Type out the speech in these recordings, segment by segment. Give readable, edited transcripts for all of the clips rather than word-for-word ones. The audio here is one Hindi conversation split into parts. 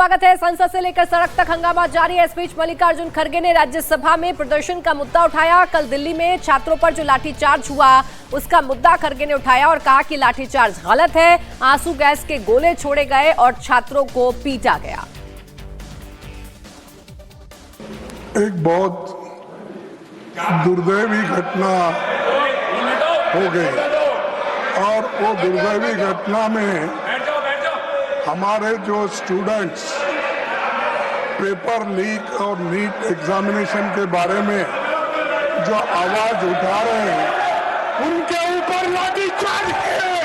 स्वागत है। संसद से लेकर सड़क तक हंगामा जारी है। इस बीच मल्लिकार्जुन खड़गे ने राज्यसभा में प्रदर्शन का मुद्दा उठाया। कल दिल्ली में छात्रों पर जो लाठीचार्ज हुआ उसका मुद्दा खड़गे ने उठाया और कहा कि लाठीचार्ज गलत है, आंसू गैस के गोले छोड़े गए और छात्रों को पीटा गया। एक बहुत दुर्दैवी घटना हो गई और वो दुर्दैवी घटना में हमारे जो स्टूडेंट्स पेपर लीक और नीट एग्जामिनेशन के बारे में जो आवाज उठा रहे हैं उनके ऊपर लाठीचार्ज किए,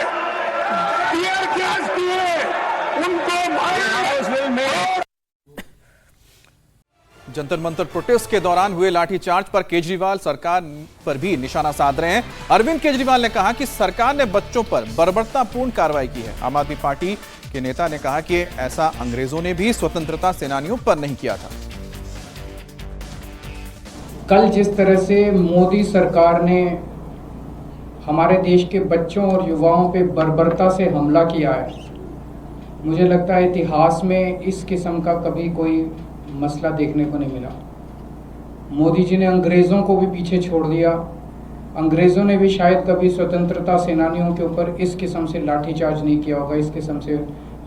टीयर गैस दिए, उनको मारे। जंतर मंतर प्रोटेस्ट के दौरान हुए लाठीचार्ज पर केजरीवाल सरकार पर भी निशाना साध रहे हैं। अरविंद केजरीवाल ने कहा कि सरकार ने बच्चों पर बर्बरतापूर्ण कार्रवाई की है। आम आदमी पार्टी के नेता ने कहा कि ऐसा अंग्रेजों ने भी स्वतंत्रता सेनानियों पर नहीं किया था। कल जिस तरह से मोदी सरकार ने हमारे देश के बच्चों और युवाओं पे बर्बरता से हमला किया है, मुझे लगता है इतिहास में इस किस्म का कभी कोई मसला देखने को नहीं मिला। मोदी जी ने अंग्रेज़ों को भी पीछे छोड़ दिया। अंग्रेज़ों ने भी शायद कभी स्वतंत्रता सेनानियों के ऊपर इस किस्म से लाठीचार्ज नहीं किया होगा, इस किस्म से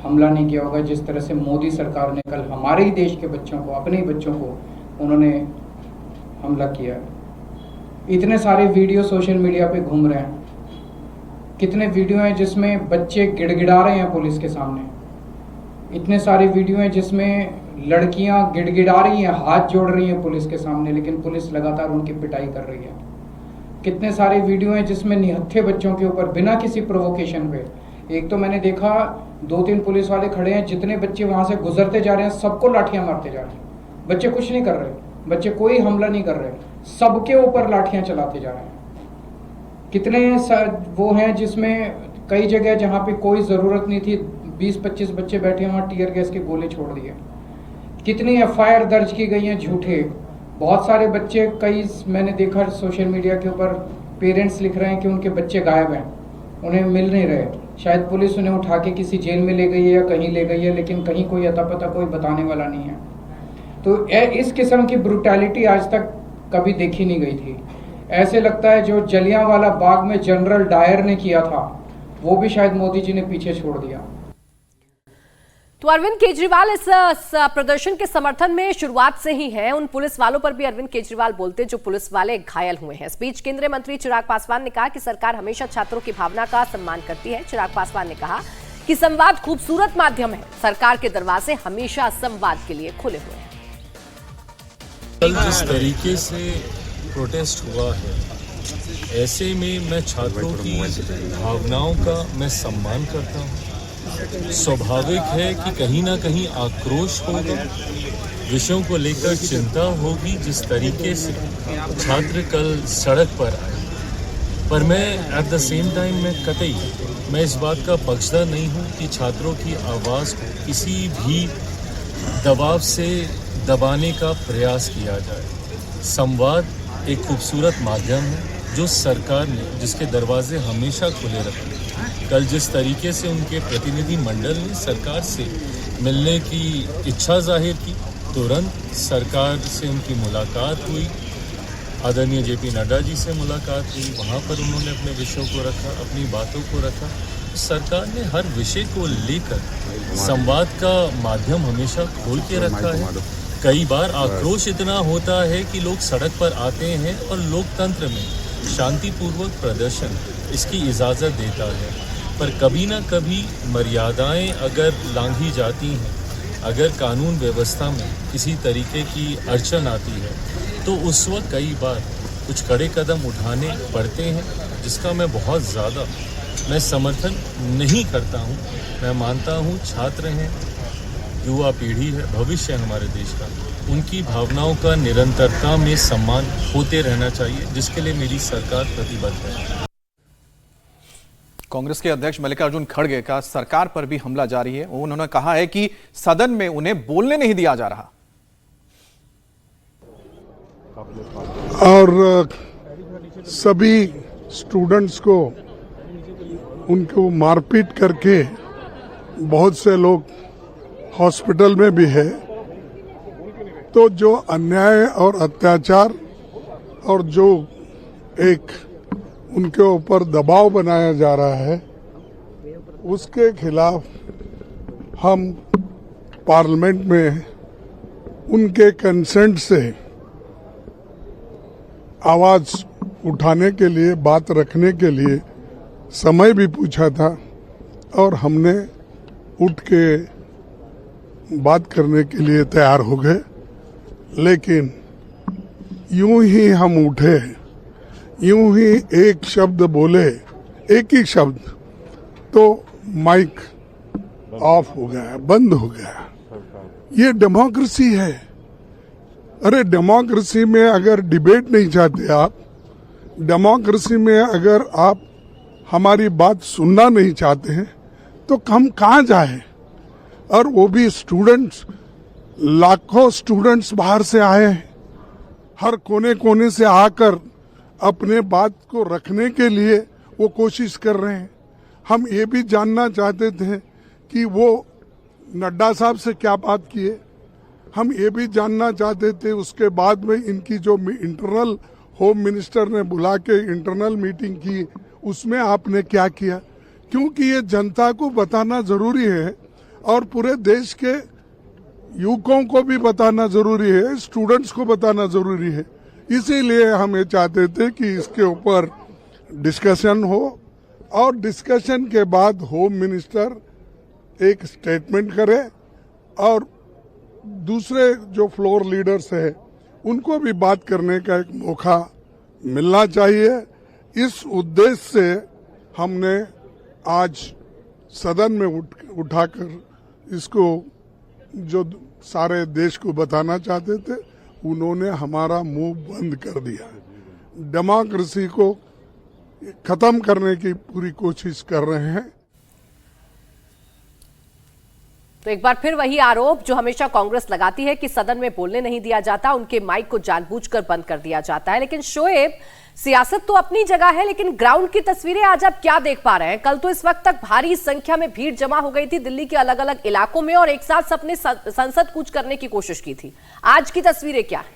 हमला नहीं किया होगा जिस तरह से मोदी सरकार ने कल हमारे ही देश के बच्चों को, अपने ही बच्चों को उन्होंने हमला किया है। इतने सारे वीडियो सोशल मीडिया पे घूम रहे हैं, कितने वीडियो हैं जिसमें बच्चे गिड़गिड़ा रहे हैं पुलिस के सामने, इतने सारे वीडियो हैं जिसमें लड़कियां गिड़गिड़ा रही हैं, हाथ जोड़ रही हैं पुलिस के सामने, लेकिन पुलिस लगातार उनकी पिटाई कर रही है। कितने सारे वीडियो हैं जिसमें निहत्थे बच्चों के ऊपर बिना किसी प्रोवोकेशन पे, एक तो मैंने देखा 2-3 पुलिस वाले खड़े हैं, जितने बच्चे वहां से गुजरते जा रहे हैं सबको लाठियां मारते जा रहे हैं। बच्चे कुछ नहीं कर रहे, बच्चे कोई हमला नहीं कर रहे, सबके ऊपर लाठियां चलाते जा रहे हैं। कितने वो हैं जिसमें कई जगह जहाँ पे कोई ज़रूरत नहीं थी 20-25 बच्चे बैठे वहाँ टीयर गैस के गोले छोड़ दिए। कितनी एफआईआर दर्ज की गई हैं झूठे। बहुत सारे बच्चे, कई मैंने देखा सोशल मीडिया के ऊपर पेरेंट्स लिख रहे हैं कि उनके बच्चे गायब हैं, उन्हें मिल नहीं रहे। शायद पुलिस उन्हें उठा के किसी जेल में ले गई है या कहीं ले गई है, लेकिन कहीं कोई अता पता कोई बताने वाला नहीं है। तो इस किस्म की ब्रूटैलिटी आज तक कभी देखी नहीं गई थी। ऐसे लगता है जो जलियांवाला बाग में जनरल डायर ने किया था वो भी शायद मोदी जी ने पीछे छोड़ दिया। तो अरविंद केजरीवाल इस प्रदर्शन के समर्थन में शुरुआत से ही हैं। उन पुलिस वालों पर भी अरविंद केजरीवाल बोलते जो पुलिस वाले घायल हुए हैं। इस बीच केंद्रीय मंत्री चिराग पासवान ने कहा कि सरकार हमेशा छात्रों की भावना का सम्मान करती है। चिराग पासवान ने कहा कि संवाद खूबसूरत माध्यम है, सरकार के दरवाजे हमेशा संवाद के लिए खुले हुए हैं। कल जिस तरीके से प्रोटेस्ट हुआ है, ऐसे में मैं छात्रों की भावनाओं का मैं सम्मान करता हूँ। स्वाभाविक है कि कहीं ना कहीं आक्रोश होगा, विषयों को लेकर चिंता होगी जिस तरीके से छात्र कल सड़क पर आए। पर मैं एट द सेम टाइम मैं इस बात का पक्षधर नहीं हूँ कि छात्रों की आवाज़ को किसी भी दबाव से दबाने का प्रयास किया जाए। संवाद एक खूबसूरत माध्यम है जो सरकार ने, जिसके दरवाजे हमेशा खुले रखे। कल जिस तरीके से उनके प्रतिनिधि मंडल ने सरकार से मिलने की इच्छा जाहिर की, तुरंत सरकार से उनकी मुलाकात हुई, आदरणीय जेपी नड्डा जी से मुलाकात हुई, वहाँ पर उन्होंने अपने विषयों को रखा, अपनी बातों को रखा। सरकार ने हर विषय को लेकर संवाद का माध्यम हमेशा खोल के रखा है। कई बार आक्रोश इतना होता है कि लोग सड़क पर आते हैं और लोकतंत्र में शांतिपूर्वक प्रदर्शन इसकी इजाज़त देता है, पर कभी ना कभी मर्यादाएं अगर लांघी जाती हैं, अगर कानून व्यवस्था में किसी तरीके की अड़चन आती है तो उस वक्त कई बार कुछ कड़े कदम उठाने पड़ते हैं, जिसका मैं बहुत ज़्यादा समर्थन नहीं करता हूं। मैं मानता हूं छात्र हैं, युवा पीढ़ी है, भविष्य है हमारे देश का, उनकी भावनाओं का निरंतरता में सम्मान होते रहना चाहिए, जिसके लिए मेरी सरकार प्रतिबद्ध है। कांग्रेस के अध्यक्ष मल्लिकार्जुन खड़गे का सरकार पर भी हमला जारी है। उन्होंने कहा है कि सदन में उन्हें बोलने नहीं दिया जा रहा और सभी स्टूडेंट्स को उनको मारपीट करके बहुत से लोग हॉस्पिटल में भी है। तो जो अन्याय और अत्याचार और जो एक उनके ऊपर दबाव बनाया जा रहा है, उसके खिलाफ हम पार्लियामेंट में उनके कंसेंट से आवाज उठाने के लिए, बात रखने के लिए समय भी पूछा था और हमने उठ के बात करने के लिए तैयार हो गए। लेकिन यूं ही हम उठे, यूं ही एक शब्द बोले, एक ही शब्द, तो माइक ऑफ हो गया, बंद हो गया। ये डेमोक्रेसी है। अरे डेमोक्रेसी में अगर डिबेट नहीं चाहते आप, डेमोक्रेसी में अगर आप हमारी बात सुनना नहीं चाहते हैं, तो हम कहाँ जाए? और वो भी स्टूडेंट्स, लाखों स्टूडेंट्स बाहर से आए हैं, हर कोने कोने से आकर अपने बात को रखने के लिए वो कोशिश कर रहे हैं। हम ये भी जानना चाहते थे कि वो नड्डा साहब से क्या बात किए। हम ये भी जानना चाहते थे उसके बाद में इनकी जो इंटरनल होम मिनिस्टर ने बुला के इंटरनल मीटिंग की, उसमें आपने क्या किया? क्योंकि ये जनता को बताना जरूरी है और पूरे देश के युवकों को भी बताना जरूरी है, स्टूडेंट्स को बताना जरूरी है। इसीलिए हम ये चाहते थे कि इसके ऊपर डिस्कशन हो और डिस्कशन के बाद होम मिनिस्टर एक स्टेटमेंट करे और दूसरे जो फ्लोर लीडर्स हैं उनको भी बात करने का एक मौका मिलना चाहिए। इस उद्देश्य से हमने आज सदन में उठाकर इसको जो सारे देश को बताना चाहते थे, उन्होंने हमारा मुंह बंद कर दिया। डेमोक्रेसी को खत्म करने की पूरी कोशिश कर रहे हैं। तो एक बार फिर वही आरोप जो हमेशा कांग्रेस लगाती है कि सदन में बोलने नहीं दिया जाता, उनके माइक को जानबूझकर बंद कर दिया जाता है। लेकिन शोएब, सियासत तो अपनी जगह है, लेकिन ग्राउंड की तस्वीरें आज आप क्या देख पा रहे हैं? कल तो इस वक्त तक भारी संख्या में भीड़ जमा हो गई थी दिल्ली के अलग अलग इलाकों में और एक साथ सबने संसद कूच करने की कोशिश की थी। आज की तस्वीरें क्या है?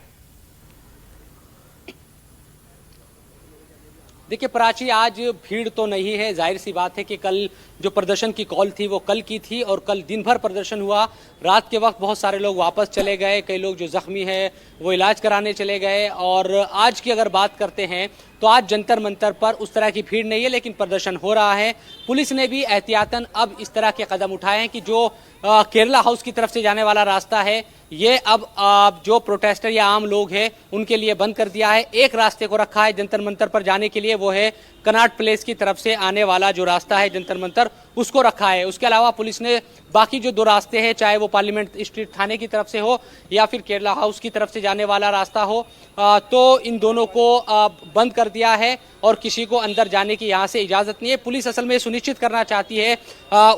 देखिए प्राची, आज भीड़ तो नहीं है। जाहिर सी बात है कि कल जो प्रदर्शन की कॉल थी वो कल की थी और कल दिन भर प्रदर्शन हुआ। रात के वक्त बहुत सारे लोग वापस चले गए, कई लोग जो जख्मी है वो इलाज कराने चले गए। और आज की अगर बात करते हैं तो आज जंतर मंतर पर उस तरह की भीड़ नहीं है, लेकिन प्रदर्शन हो रहा है। पुलिस ने भी एहतियातन अब इस तरह के कदम उठाए हैं कि जो केरला हाउस की तरफ से जाने वाला रास्ता है ये अब जो प्रोटेस्टर या आम लोग हैं उनके लिए बंद कर दिया है। एक रास्ते को रखा है जंतर मंतर पर जाने के लिए, वो है कनॉट प्लेस की तरफ से आने वाला जो रास्ता है जंतर मंतर, उसको रखा है। उसके अलावा पुलिस ने बाकी जो दो रास्ते हैं, चाहे वो पार्लियामेंट स्ट्रीट थाने की तरफ से हो या फिर केरला हाउस की तरफ से जाने वाला रास्ता हो, तो इन दोनों को बंद कर दिया है और किसी को अंदर जाने की यहाँ से इजाजत नहीं है। पुलिस असल में सुनिश्चित करना चाहती है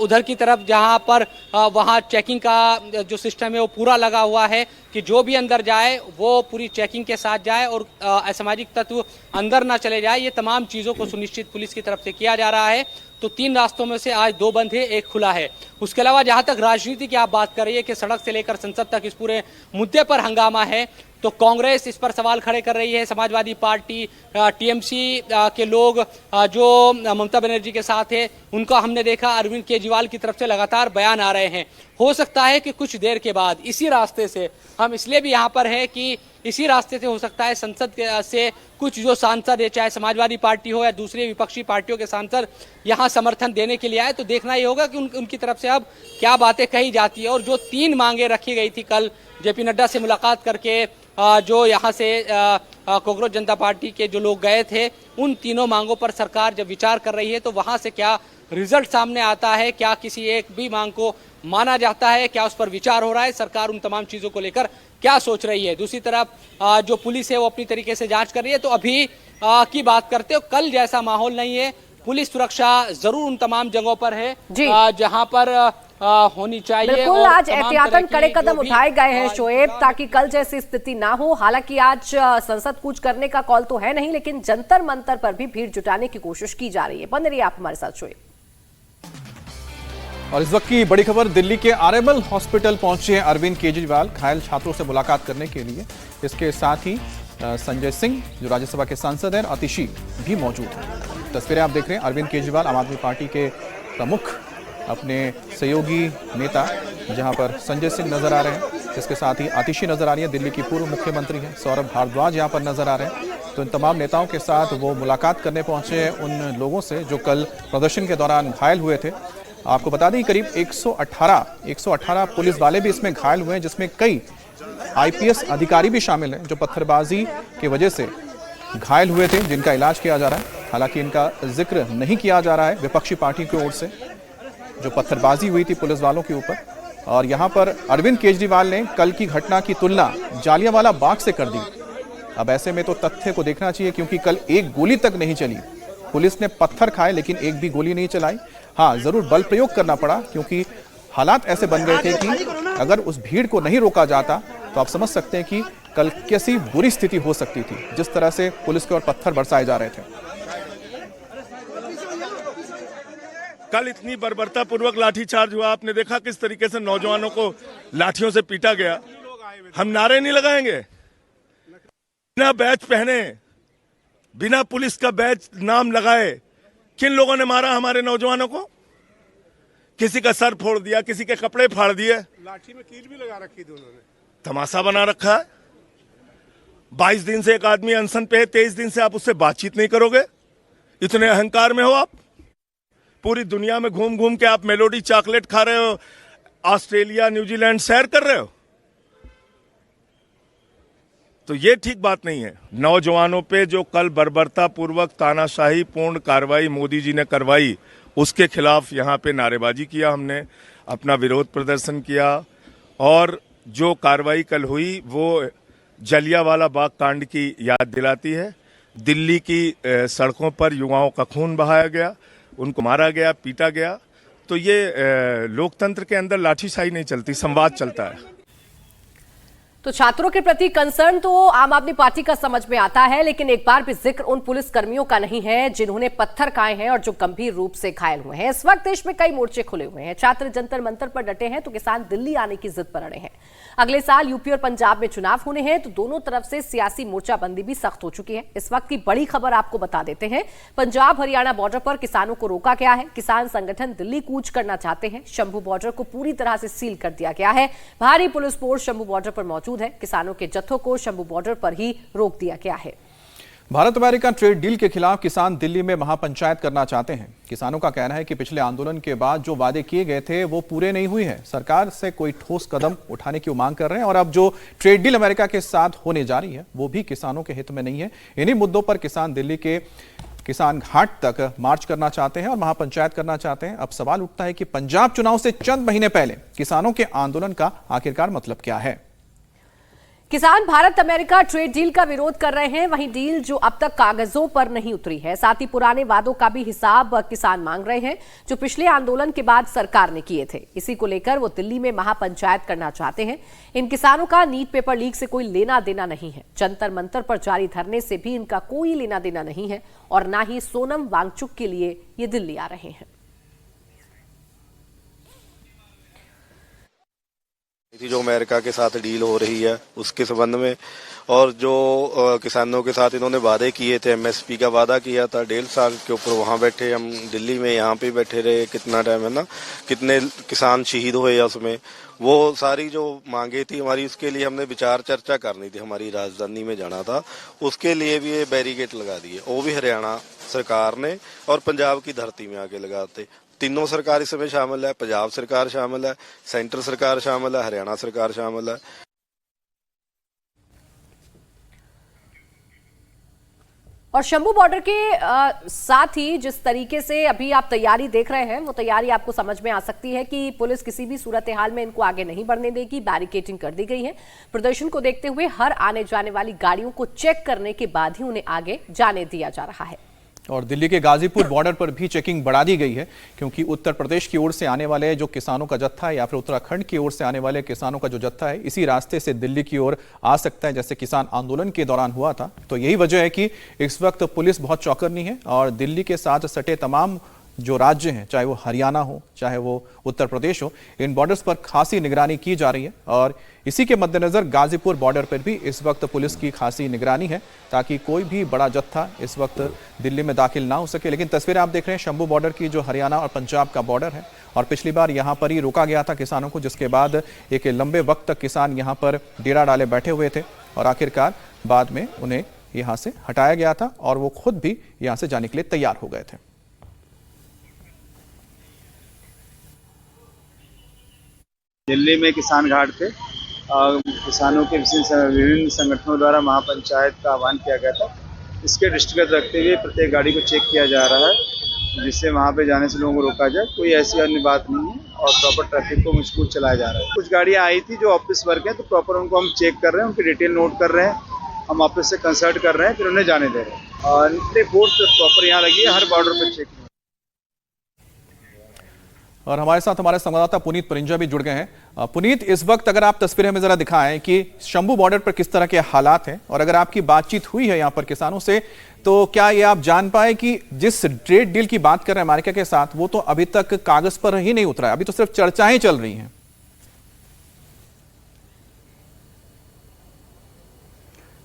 उधर की तरफ जहाँ पर वहाँ चेकिंग का जो सिस्टम है वो पूरा लगा हुआ है कि जो भी अंदर जाए वो पूरी चेकिंग के साथ जाए और असामाजिक तत्व अंदर ना चले जाए। ये तमाम चीज़ों को सुनिश्चित पुलिस की तरफ से किया जा रहा है। तो 3 रास्तों में से आज 2 बंद है, 1 खुला है। उसके अलावा जहां तक राजनीति की आप बात कर रही है कि सड़क से लेकर संसद तक इस पूरे मुद्दे पर हंगामा है, तो कांग्रेस इस पर सवाल खड़े कर रही है। समाजवादी पार्टी, टीएमसी के लोग जो ममता बनर्जी के साथ है, उनका हमने देखा अरविंद केजरीवाल की तरफ से लगातार बयान आ रहे हैं। हो सकता है कि कुछ देर के बाद इसी रास्ते से, हम इसलिए भी यहाँ पर हैं कि इसी रास्ते से हो सकता है संसद से कुछ जो सांसद है, चाहे समाजवादी पार्टी हो या दूसरी विपक्षी पार्टियों के सांसद, यहाँ समर्थन देने के लिए आए। तो देखना ही होगा कि उनकी तरफ से अब क्या बातें कही जाती है। और जो 3 मांगे रखी गई थी कल जेपी नड्डा से मुलाकात करके, जो यहाँ से कांग्रेस जनता पार्टी के जो लोग गए थे, उन तीनों मांगों पर सरकार जब विचार कर रही है तो वहाँ से क्या रिजल्ट सामने आता है, क्या किसी एक भी मांग को माना जाता है, क्या उस पर विचार हो रहा है, सरकार उन तमाम चीज़ों को लेकर क्या सोच रही है। दूसरी तरफ जो पुलिस है वो अपनी तरीके से जांच कर रही है। तो अभी की बात करते हो, कल जैसा माहौल नहीं है। पुलिस सुरक्षा जरूर उन तमाम जगहों पर है जहां पर होनी चाहिए। बिल्कुल, आज एहतियातन कड़े कदम उठाए गए हैं शोएब, ताकि कल जैसी स्थिति ना हो। हालांकि आज संसद कूच करने का कॉल तो है नहीं, लेकिन जंतर मंतर पर भी भीड़ जुटाने की कोशिश की जा रही है। बने रहिए आप हमारे साथ शोएब। और इस वक्त की बड़ी खबर, दिल्ली के आरएमएल हॉस्पिटल पहुंचे हैं अरविंद केजरीवाल घायल छात्रों से मुलाकात करने के लिए। इसके साथ ही संजय सिंह जो राज्यसभा के सांसद हैं, आतिशी भी मौजूद हैं। तस्वीरें आप देख रहे हैं, अरविंद केजरीवाल आम आदमी पार्टी के प्रमुख अपने सहयोगी नेता, जहां पर संजय सिंह नजर आ रहे हैं, इसके साथ ही आतिशी नजर आ रही है, दिल्ली की पूर्व मुख्यमंत्री हैं, सौरभ भारद्वाज यहां पर नजर आ रहे हैं। तो इन तमाम नेताओं के साथ वो मुलाकात करने पहुंचे हैं उन लोगों से जो कल प्रदर्शन के दौरान घायल हुए थे। आपको बता दें करीब 118 पुलिस वाले भी इसमें घायल हुए हैं, जिसमें कई आईपीएस अधिकारी भी शामिल हैं जो पत्थरबाजी की वजह से घायल हुए थे, जिनका इलाज किया जा रहा है। हालांकि इनका जिक्र नहीं किया जा रहा है विपक्षी पार्टी की ओर से, जो पत्थरबाजी हुई थी पुलिस वालों के ऊपर। और यहां पर अरविंद केजरीवाल ने कल की घटना की तुलना जालियांवाला बाग से कर दी। अब ऐसे में तो तथ्य को देखना चाहिए, क्योंकि कल एक गोली तक नहीं चली। पुलिस ने पत्थर खाए लेकिन एक भी गोली नहीं चलाई। हाँ, जरूर बल प्रयोग करना पड़ा, क्योंकि हालात ऐसे बन गए थे कि अगर उस भीड़ को नहीं रोका जाता तो आप समझ सकते हैं कि कल कैसी बुरी स्थिति हो सकती थी, जिस तरह से पुलिस के ओर पत्थर बरसाए जा रहे थे। कल इतनी बर्बरतापूर्वक लाठीचार्ज हुआ, आपने देखा किस तरीके से नौजवानों को लाठियों से पीटा गया। हम नारे नहीं लगाएंगे, बिना बैच पहने, बिना पुलिस का बैच नाम लगाए किन लोगों ने मारा हमारे नौजवानों को? किसी का सर फोड़ दिया, किसी के कपड़े फाड़ दिए, लाठी में कील भी लगा रखी थी उन्होंने, तमाशा बना रखा है। 22 दिन से एक आदमी अनशन पे है, 23 दिन से आप उससे बातचीत नहीं करोगे? इतने अहंकार में हो आप? पूरी दुनिया में घूम घूम के आप मेलोडी चॉकलेट खा रहे हो, ऑस्ट्रेलिया न्यूजीलैंड सैर कर रहे हो, तो ये ठीक बात नहीं है। नौजवानों पे जो कल बर्बरतापूर्वक तानाशाही पूर्ण कार्रवाई मोदी जी ने करवाई, उसके खिलाफ यहाँ पे नारेबाजी किया, हमने अपना विरोध प्रदर्शन किया। और जो कार्रवाई कल हुई वो जलियांवाला बाग कांड की याद दिलाती है। दिल्ली की सड़कों पर युवाओं का खून बहाया गया, उनको मारा गया, पीटा गया। तो ये लोकतंत्र के अंदर लाठीशाही नहीं चलती, संवाद चलता है। तो छात्रों के प्रति कंसर्न तो आम आदमी पार्टी का समझ में आता है, लेकिन एक बार भी जिक्र उन पुलिस कर्मियों का नहीं है जिन्होंने पत्थर खाए हैं और जो गंभीर रूप से घायल हुए हैं। इस वक्त देश में कई मोर्चे खुले हुए हैं। छात्र जंतर मंतर पर डटे हैं तो किसान दिल्ली आने की जिद पर अड़े हैं। अगले साल यूपी और पंजाब में चुनाव होने हैं, तो दोनों तरफ से सियासी मोर्चाबंदी भी सख्त हो चुकी है। इस वक्त की बड़ी खबर आपको बता देते हैं। पंजाब हरियाणा बॉर्डर पर किसानों को रोका गया है। किसान संगठन दिल्ली कूच करना चाहते हैं। शंभू बॉर्डर को पूरी तरह से सील कर दिया गया है। भारी पुलिस फोर्स शंभू बॉर्डर पर मौजूद है। किसानों के जत्थों को शंभू बॉर्डर पर ही रोक दिया गया है। भारत अमेरिका ट्रेड डील के खिलाफ किसान दिल्ली में महापंचायत करना चाहते हैं। किसानों का कहना है कि पिछले आंदोलन के बाद जो वादे किए गए थे वो पूरे नहीं हुए हैं। सरकार से कोई ठोस कदम उठाने की मांग कर रहे हैं और अब जो ट्रेड डील अमेरिका के साथ होने जा रही है वो भी किसानों के हित में नहीं है। इन्हीं मुद्दों पर किसान दिल्ली के किसान घाट तक मार्च करना चाहते हैं और महापंचायत करना चाहते हैं। अब सवाल उठता है कि पंजाब चुनाव से चंद महीने पहले किसानों के आंदोलन का आखिरकार मतलब क्या है। किसान भारत अमेरिका ट्रेड डील का विरोध कर रहे हैं। वहीं डील जो अब तक कागजों पर नहीं उतरी है, साथ ही पुराने वादों का भी हिसाब किसान मांग रहे हैं जो पिछले आंदोलन के बाद सरकार ने किए थे। इसी को लेकर वो दिल्ली में महापंचायत करना चाहते हैं। इन किसानों का नीट पेपर लीक से कोई लेना देना नहीं है। जंतर मंतर पर जारी धरने से भी इनका कोई लेना देना नहीं है और ना ही सोनम वांगचुक के लिए ये दिल्ली आ रहे हैं। जो अमेरिका के साथ डील हो रही है उसके संबंध में, और जो किसानों के साथ इन्होंने वादे किए थे, एमएसपी का वादा किया था 1.5 साल के ऊपर, वहाँ बैठे हम दिल्ली में, यहाँ पे बैठे रहे कितना टाइम है ना, कितने किसान शहीद हुए उसमें, वो सारी जो मांगे थी हमारी, उसके लिए हमने विचार चर्चा करनी थी, हमारी राजधानी में जाना था, उसके लिए भी ये बैरिकेड लगा दिए, वो भी हरियाणा सरकार ने और पंजाब की धरती में आके लगाते। तीनों सरकार इसमें शामिल है, पंजाब सरकार शामिल है, सेंटर सरकार शामिल है, हरियाणा सरकार शामिल है। और शंभू बॉर्डर के साथ ही जिस तरीके से अभी आप तैयारी देख रहे हैं, वो तैयारी आपको समझ में आ सकती है कि पुलिस किसी भी सूरत हाल में इनको आगे नहीं बढ़ने देगी। बैरिकेडिंग कर दी गई है। प्रदर्शन को देखते हुए हर आने जाने वाली गाड़ियों को चेक करने के बाद ही उन्हें आगे जाने दिया जा रहा है। और दिल्ली के गाजीपुर बॉर्डर पर भी चेकिंग बढ़ा दी गई है, क्योंकि उत्तर प्रदेश की ओर से आने वाले जो किसानों का जत्था है या फिर उत्तराखंड की ओर से आने वाले किसानों का जो जत्था है, इसी रास्ते से दिल्ली की ओर आ सकता है, जैसे किसान आंदोलन के दौरान हुआ था। तो यही वजह है कि इस वक्त पुलिस बहुत चौकन्नी है और दिल्ली के साथ सटे तमाम जो राज्य हैं, चाहे वो हरियाणा हो, चाहे वो उत्तर प्रदेश हो, इन बॉर्डर्स पर खासी निगरानी की जा रही है और इसी के मद्देनजर गाजीपुर बॉर्डर पर भी इस वक्त पुलिस की खासी निगरानी है ताकि कोई भी बड़ा जत्था इस वक्त दिल्ली में दाखिल ना हो सके। लेकिन तस्वीरें आप देख रहे हैं शंभू बॉर्डर की, जो हरियाणा और पंजाब का बॉर्डर है, और पिछली बार यहाँ पर ही रोका गया था किसानों को, जिसके बाद एक लंबे वक्त तक किसान यहाँ पर डेरा डाले बैठे हुए थे और आखिरकार बाद में उन्हें यहाँ से हटाया गया था और वो खुद भी यहाँ से जाने के लिए तैयार हो गए थे। दिल्ली में किसान घाट पे किसानों के विभिन्न संगठनों द्वारा महापंचायत का आह्वान किया गया था। इसके दृष्टिगत रखते हुए प्रत्येक गाड़ी को चेक किया जा रहा है, जिससे वहां पे जाने से लोगों को रोका जाए। कोई ऐसी अन्य बात नहीं है और प्रॉपर ट्रैफिक को मजबूत चलाया जा रहा है। कुछ गाड़ियां आई थी जो ऑफिस वर्क है, तो प्रॉपर उनको हम चेक कर रहे हैं, उनकी डिटेल नोट कर रहे हैं, हम ऑफिस से कंसल्ट कर रहे हैं, फिर उन्हें जाने दे रहे हैं। और फोर्स प्रॉपर यहाँ लगी है, हर बॉर्डर पर चेक। और हमारे साथ हमारे संवाददाता पुनीत परिंजा भी जुड़ गए हैं। पुनीत, इस वक्त अगर आप तस्वीरें हमें जरा दिखाएं कि शंभू बॉर्डर पर किस तरह के हालात हैं, और अगर आपकी बातचीत हुई है यहाँ पर किसानों से, तो क्या ये आप जान पाए कि जिस ट्रेड डील की बात कर रहे हैं अमेरिका के साथ, वो तो अभी तक कागज पर ही नहीं उतरा है, अभी तो सिर्फ चर्चाएं चल रही हैं।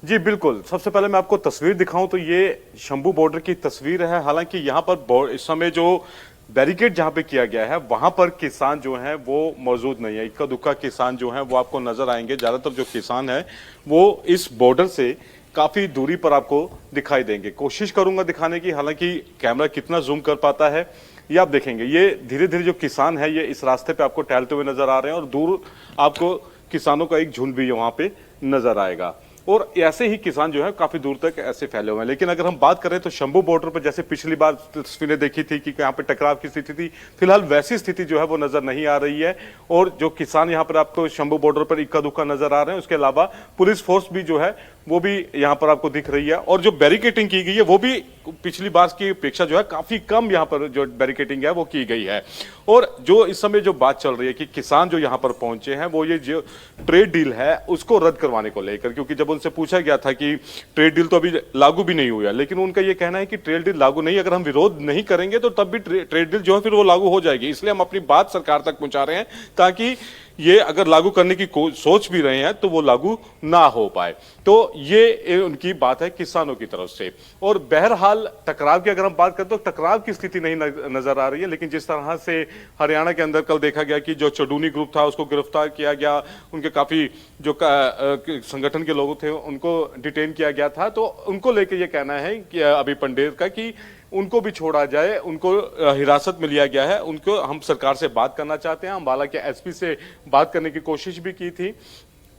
जी बिल्कुल, सबसे पहले मैं आपको तस्वीर दिखाऊं तो ये शंभू बॉर्डर की तस्वीर है। हालांकि यहाँ पर इस समय जो बैरिकेड जहां पे किया गया है वहां पर किसान जो हैं वो मौजूद नहीं है। इक्का दुक्का किसान जो हैं वो आपको नजर आएंगे। ज्यादातर जो किसान हैं वो इस बॉर्डर से काफी दूरी पर आपको दिखाई देंगे। कोशिश करूंगा दिखाने की, हालांकि कैमरा कितना जूम कर पाता है ये आप देखेंगे। ये धीरे धीरे जो किसान है ये इस रास्ते पे आपको टहलते हुए नजर आ रहे हैं और दूर आपको किसानों का एक झुंड भी वहां पे नजर आएगा और ऐसे ही किसान जो है काफी दूर तक ऐसे फैले हुए हैं। लेकिन अगर हम बात करें तो शंभू बॉर्डर पर जैसे पिछली बार तस्वीरें देखी थी कि यहाँ पे टकराव की स्थिति थी, फिलहाल वैसी स्थिति जो है वो नजर नहीं आ रही है। और जो किसान यहाँ पर आपको शंभू बॉर्डर पर इक्का दुक्का नजर आ रहे हैं, उसके अलावा पुलिस फोर्स भी जो है वो भी यहाँ पर आपको दिख रही है। और जो बैरिकेटिंग की गई है वो भी पिछली बार की अपेक्षा जो है काफी कम यहाँ पर जो बैरिकेटिंग है वो की गई है। और जो इस समय जो बात चल रही है कि किसान जो यहाँ पर पहुंचे हैं वो ये जो ट्रेड डील है उसको रद्द करवाने को लेकर, क्योंकि जब उनसे पूछा गया था कि ट्रेड डील तो अभी लागू भी नहीं हुआ, लेकिन उनका ये कहना है कि ट्रेड डील लागू नहीं, अगर हम विरोध नहीं करेंगे तो तब भी ट्रेड डील जो है फिर वो लागू हो जाएगी। इसलिए हम अपनी बात सरकार तक पहुंचा रहे हैं ताकि ये अगर लागू करने की सोच भी रहे हैं तो वो लागू ना हो पाए। तो ये उनकी बात है किसानों की तरफ से। और बहरहाल टकराव की अगर हम बात करें तो टकराव की स्थिति नहीं नजर आ रही है, लेकिन जिस तरह से हरियाणा के अंदर कल देखा गया कि जो चडूनी ग्रुप था उसको गिरफ्तार किया गया, उनके काफी जो संगठन के लोग थे उनको डिटेन किया गया था, तो उनको लेकर यह कहना है कि अभी पंडेर का कि उनको भी छोड़ा जाए, उनको हिरासत में लिया गया है। उनको हम सरकार से बात करना चाहते हैं। अंबाला के एसपी से बात करने की कोशिश भी की थी,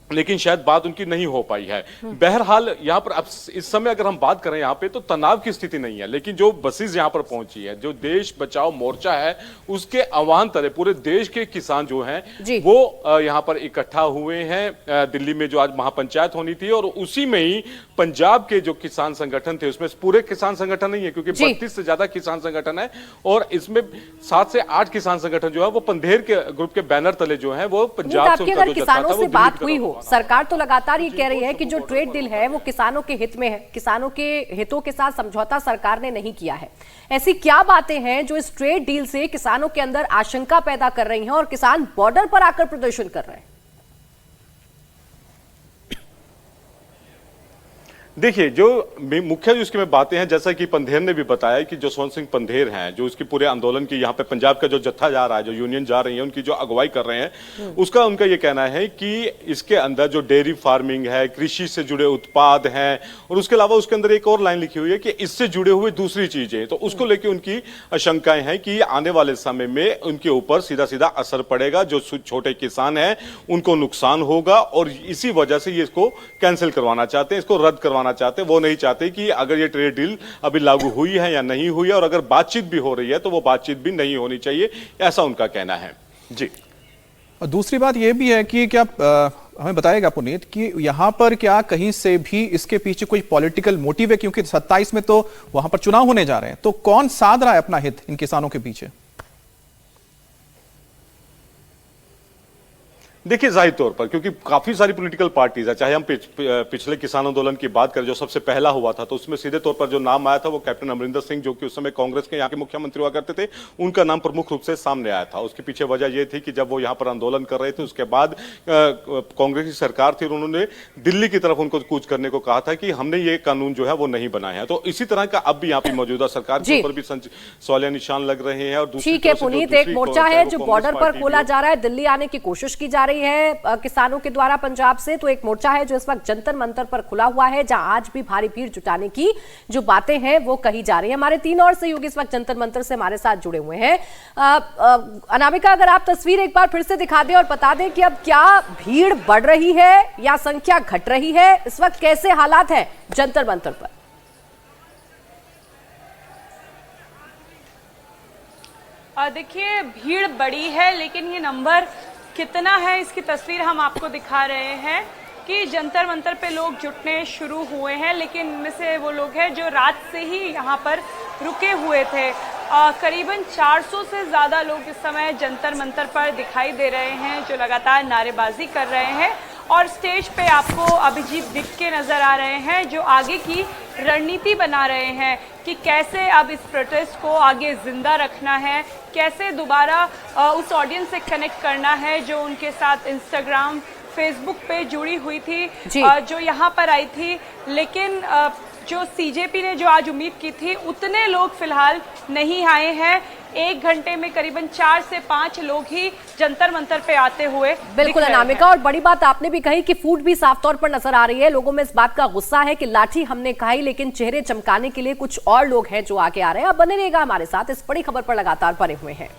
लेकिन शायद बात उनकी नहीं हो पाई है। बहरहाल यहाँ पर अब इस समय अगर हम बात करें यहाँ पे तो तनाव की स्थिति नहीं है, लेकिन जो बसेस यहाँ पर पहुंची है, जो देश बचाओ मोर्चा है उसके आह्वान तरह पूरे देश के किसान जो हैं वो यहाँ पर इकट्ठा हुए हैं। दिल्ली में जो आज महापंचायत होनी थी और उसी में ही पंजाब के जो किसान संगठन थे, उसमें पूरे किसान संगठन नहीं है क्योंकि 32 से ज्यादा किसान संगठन है और इसमें 7 से 8 किसान संगठन जो है वो पंधेर के ग्रुप के बैनर तले जो है वो पंजाब से उनका जो जत्था था वो बात हुई हो। सरकार तो लगातार ये कह रही है कि जो ट्रेड डील है वो किसानों के हित में है, किसानों के हितों के साथ समझौता सरकार ने नहीं किया है। ऐसी क्या बातें हैं जो इस ट्रेड डील से किसानों के अंदर आशंका पैदा कर रही हैं और किसान बॉर्डर पर आकर प्रदर्शन कर रहे हैं? देखिए, जो मुख्य जो इसकी बातें हैं, जैसा कि पंधेर ने भी बताया कि जसवंत सिंह पंधेर हैं जो इसकी पूरे आंदोलन की यहाँ पे पंजाब का जो जत्था जा रहा है, जो यूनियन जा रही है, उनकी जो अगुवाई कर रहे हैं, उसका उनका ये कहना है कि इसके अंदर जो डेयरी फार्मिंग है, कृषि से जुड़े उत्पाद हैं और उसके अलावा उसके अंदर एक और लाइन लिखी हुई है कि इससे जुड़े हुए दूसरी चीजें, तो उसको लेकर उनकी आशंकाएं हैं कि आने वाले समय में उनके ऊपर सीधा सीधा असर पड़ेगा। जो छोटे किसान हैं उनको नुकसान होगा और इसी वजह से ये इसको कैंसिल करवाना चाहते हैं, इसको रद्द करवाना चाहते हैं। वो नहीं चाहते कि अगर ये ट्रेड डील अभी लागू हुई है या नहीं हुई है, और अगर बातचीत भी हो रही है तो वो बातचीत भी नहीं होनी चाहिए, ऐसा उनका कहना है। जी, और दूसरी बात यह भी है कि क्या हमें बताएगा पुनीत कि यहां पर क्या कहीं से भी इसके पीछे कोई पॉलिटिकल मोटिव है, क्योंकि 27 में तो वहां पर चुनाव होने जा रहे हैं, तो कौन साध रहा है अपना हित इन किसानों के पीछे? देखिए जाहिर तौर पर क्योंकि काफी सारी पॉलिटिकल पार्टीज है, चाहे हम पिछले किसान आंदोलन की बात करें जो सबसे पहला हुआ था, तो उसमें सीधे तौर पर जो नाम आया था वो कैप्टन अमरिंदर सिंह, जो कि उस समय कांग्रेस के यहाँ के मुख्यमंत्री हुआ करते थे, उनका नाम प्रमुख रूप से सामने आया था। उसके पीछे वजह यह थी कि जब वो यहाँ पर आंदोलन कर रहे थे उसके बाद कांग्रेस की सरकार थी और उन्होंने दिल्ली की तरफ उनको कूच करने को कहा था कि हमने ये कानून जो है वो नहीं बनाए हैं। तो इसी तरह का अब भी यहाँ पे मौजूदा सरकार के ऊपर भी सवालिया निशान लग रहे हैं। और ठीक है पुनीत, एक मोर्चा है जो बॉर्डर पर खोला जा रहा है, दिल्ली आने की कोशिश की जा रही है किसानों के द्वारा पंजाब से, तो एक मोर्चा है जो इस वक्त जंतर मंतर पर खुला हुआ है, जहां आज भी भारी भीड़ जुटाने की जो बातें हैं वो कही जा रही है। हमारे 3 और सहयोगी इस वक्त जंतर मंतर से हमारे साथ जुड़े हुए हैं। अनामिका, अगर आप तस्वीर एक बार फिर से दिखा दें और बता दें कि अब क्या भीड़ बढ़ रही है या संख्या घट रही है, इस वक्त कैसे हालात है जंतर मंतर पर? देखिए भीड़ बड़ी है, लेकिन ये नंबर कितना है इसकी तस्वीर हम आपको दिखा रहे हैं कि जंतर मंतर पे लोग जुटने शुरू हुए हैं, लेकिन इनमें से वो लोग हैं जो रात से ही यहाँ पर रुके हुए थे। करीबन 400 से ज़्यादा लोग इस समय जंतर मंतर पर दिखाई दे रहे हैं जो लगातार नारेबाजी कर रहे हैं, और स्टेज पे आपको अभिजीत दिख के नज़र आ रहे हैं जो आगे की रणनीति बना रहे हैं कि कैसे अब इस प्रोटेस्ट को आगे जिंदा रखना है, कैसे दोबारा उस ऑडियंस से कनेक्ट करना है जो उनके साथ इंस्टाग्राम फेसबुक पे जुड़ी हुई थी, जो यहाँ पर आई थी। लेकिन जो सीजेपी ने जो आज उम्मीद की थी उतने लोग फिलहाल नहीं आए हैं। 1 घंटे में करीबन 4 से 5 लोग ही जंतर मंतर पे आते हुए बिल्कुल अनामिका, और बड़ी बात आपने भी कही कि फूट भी साफ तौर पर नजर आ रही है। लोगों में इस बात का गुस्सा है कि लाठी हमने खाई, लेकिन चेहरे चमकाने के लिए कुछ और लोग हैं जो आगे आ रहे हैं। अब बने रहिएगा हमारे साथ, इस बड़ी खबर पर लगातार बने हुए हैं।